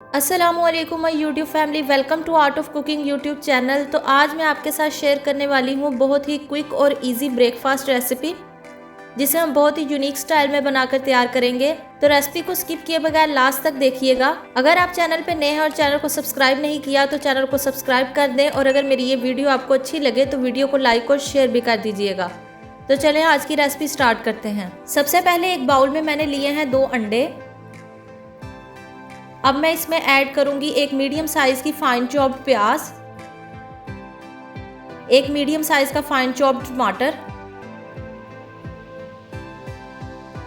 अस्सलामुअलैकुम my YouTube family, welcome to Art of Cooking YouTube channel. तो आज मैं आपके साथ शेयर करने वाली हूँ बहुत ही क्विक और इजी ब्रेकफास्ट रेसिपी, जिसे हम बहुत ही यूनिक स्टाइल में बनाकर तैयार करेंगे। तो रेसिपी को स्किप किए बगैर लास्ट तक देखिएगा। अगर आप चैनल पे नए हैं और चैनल को सब्सक्राइब नहीं किया तो चैनल को सब्सक्राइब कर दें, और अगर मेरी ये वीडियो आपको अच्छी लगे तो वीडियो को लाइक और शेयर भी कर दीजिएगा। तो चलें आज की रेसिपी स्टार्ट करते हैं। सबसे पहले एक बाउल में मैंने लिए हैं 2 अंडे। अब मैं इसमें ऐड करूंगी एक मीडियम साइज की फाइन चॉप्ड प्याज, एक मीडियम साइज का फाइन चॉप्ड टमाटर,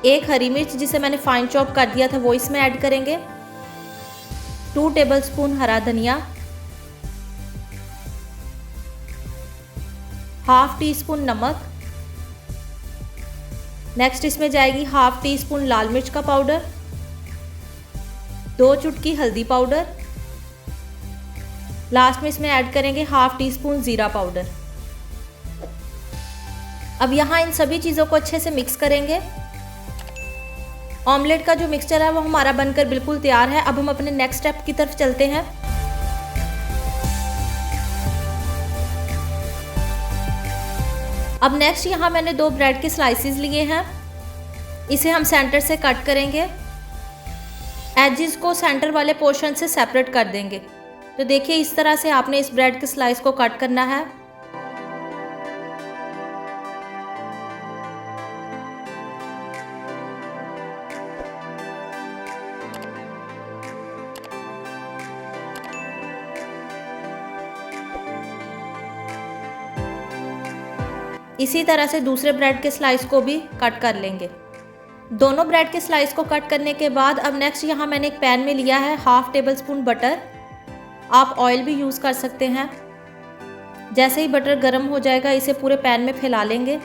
एक हरी मिर्च जिसे मैंने फाइन चॉप कर दिया था वो इसमें ऐड करेंगे, 2 टेबलस्पून हरा धनिया, हाफ टी स्पून नमक, नेक्स्ट इसमें जाएगी हाफ टी स्पून लाल मिर्च का पाउडर, 2 चुटकी हल्दी पाउडर, लास्ट में इसमें ऐड करेंगे हाफ टी स्पून जीरा पाउडर। अब यहाँ इन सभी चीज़ों को अच्छे से मिक्स करेंगे। ऑमलेट का जो मिक्सचर है वो हमारा बनकर बिल्कुल तैयार है। अब हम अपने नेक्स्ट स्टेप की तरफ चलते हैं। अब नेक्स्ट यहाँ मैंने 2 ब्रेड के स्लाइसेस लिए हैं, इसे हम सेंटर से कट करेंगे, एजेस को सेंटर वाले पोर्शन से सेपरेट कर देंगे। तो देखिए इस तरह से आपने इस ब्रेड के स्लाइस को कट करना है। इसी तरह से दूसरे ब्रेड के स्लाइस को भी कट कर लेंगे। दोनों ब्रेड के स्लाइस को कट करने के बाद अब नेक्स्ट यहाँ मैंने एक पैन में लिया है हाफ टेबल स्पून बटर। आप ऑयल भी यूज़ कर सकते हैं। जैसे ही बटर गर्म हो जाएगा इसे पूरे पैन में फैला लेंगे।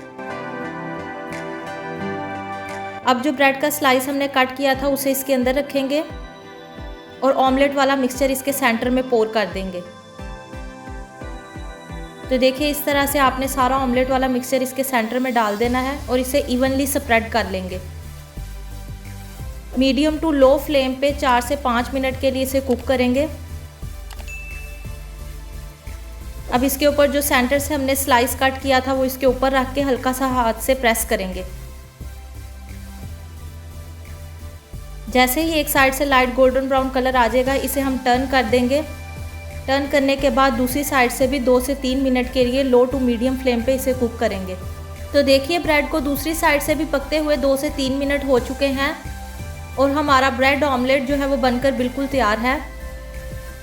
अब जो ब्रेड का स्लाइस हमने कट किया था उसे इसके अंदर रखेंगे और ऑमलेट वाला मिक्सचर इसके सेंटर में पोर कर देंगे। तो देखिए इस तरह से आपने सारा ऑमलेट वाला मिक्सचर इसके सेंटर में डाल देना है और इसे इवनली स्प्रेड कर लेंगे। मीडियम टू लो फ्लेम पे 4 से 5 मिनट के लिए इसे कुक करेंगे। अब इसके ऊपर जो सेंटर से हमने स्लाइस कट किया था वो इसके ऊपर रख के हल्का सा हाथ से प्रेस करेंगे। जैसे ही एक साइड से लाइट गोल्डन ब्राउन कलर आ जाएगा इसे हम टर्न कर देंगे। टर्न करने के बाद दूसरी साइड से भी 2 से 3 मिनट के लिए लो टू मीडियम फ्लेम पे इसे कुक करेंगे। तो देखिए ब्रेड को दूसरी साइड से भी पकते हुए 2 से 3 मिनट हो चुके हैं और हमारा ब्रेड ऑमलेट जो है वो बनकर बिल्कुल तैयार है।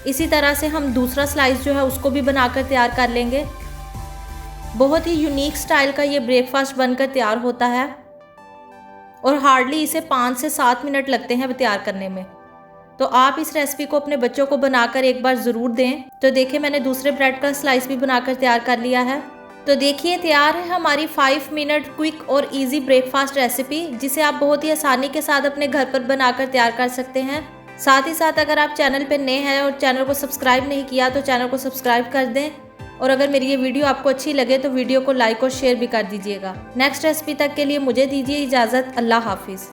इसी तरह से हम दूसरा स्लाइस जो है उसको भी बनाकर तैयार कर लेंगे। बहुत ही यूनिक स्टाइल का ये ब्रेकफास्ट बनकर तैयार होता है और हार्डली इसे 5 से 7 मिनट लगते हैं तैयार करने में। तो आप इस रेसिपी को अपने बच्चों को बनाकर एक बार ज़रूर दें। तो देखिए मैंने दूसरे ब्रेड का स्लाइस भी बनाकर तैयार कर लिया है। तो देखिए तैयार है हमारी 5 मिनट क्विक और इजी ब्रेकफास्ट रेसिपी, जिसे आप बहुत ही आसानी के साथ अपने घर पर बनाकर तैयार कर सकते हैं। साथ ही साथ अगर आप चैनल पर नए हैं और चैनल को सब्सक्राइब नहीं किया तो चैनल को सब्सक्राइब कर दें, और अगर मेरी ये वीडियो आपको अच्छी लगे तो वीडियो को लाइक और शेयर भी कर दीजिएगा। नेक्स्ट रेसिपी तक के लिए मुझे दीजिए इजाज़त। अल्लाह हाफिज़।